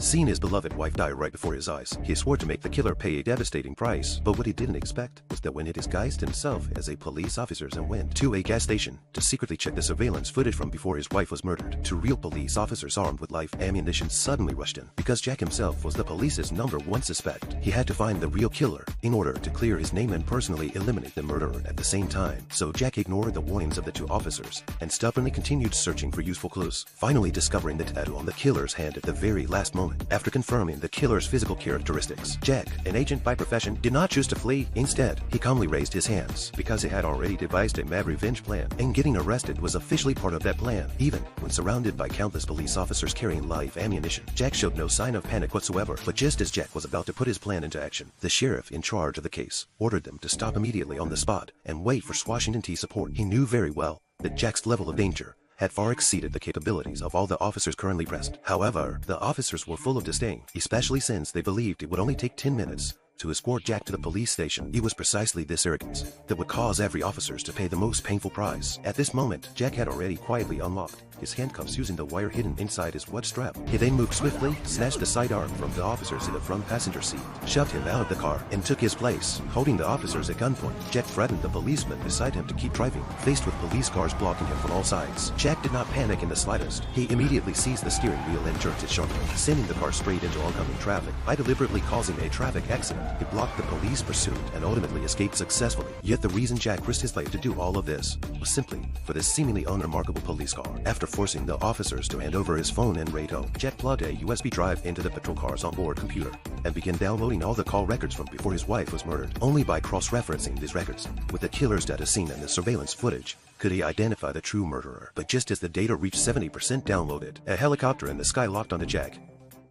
Seeing his beloved wife die right before his eyes, he swore to make the killer pay a devastating price. But what he didn't expect was that when he disguised himself as a police officer and went to a gas station to secretly check the surveillance footage from before his wife was murdered, two real police officers armed with live ammunition suddenly rushed in. Because Jack himself was the police's #1 suspect, he had to find the real killer in order to clear his name and personally eliminate the murderer at the same time. So Jack ignored the warnings of the two officers and stubbornly continued searching for useful clues, finally discovering the tattoo on the killer's hand at the very last moment. After confirming the killer's physical characteristics, Jack, an agent by profession, did not choose to flee. Instead, he calmly raised his hands because he had already devised a mad revenge plan, and getting arrested was officially part of that plan. Even when surrounded by countless police officers carrying live ammunition, Jack showed no sign of panic whatsoever. But just as Jack was about to put his plan into action, the sheriff in charge of the case ordered them to stop immediately on the spot and wait for Washington T support. He knew very well that Jack's level of danger had far exceeded the capabilities of all the officers currently present. However, the officers were full of disdain, especially since they believed it would only take 10 minutes to escort Jack to the police station. It was precisely this arrogance that would cause every officer to pay the most painful price. At this moment, Jack had already quietly unlocked his handcuffs using the wire hidden inside his wet strap. He then moved swiftly, snatched the sidearm from the officers in the front passenger seat, shoved him out of the car, and took his place. Holding the officers at gunpoint, Jack threatened the policeman beside him to keep driving. Faced with police cars blocking him from all sides, Jack did not panic in the slightest. He immediately seized the steering wheel and jerked it sharply, sending the car straight into oncoming traffic. By deliberately causing a traffic accident, he blocked the police pursuit and ultimately escaped successfully. Yet the reason Jack risked his life to do all of this was simply for this seemingly unremarkable police car. After forcing the officers to hand over his phone and radio, Jack plugged a USB drive into the patrol car's onboard computer and began downloading all the call records from before his wife was murdered. Only by cross-referencing these records with the killer's data scene and the surveillance footage could he identify the true murderer. But just as the data reached 70% downloaded, a helicopter in the sky locked onto Jack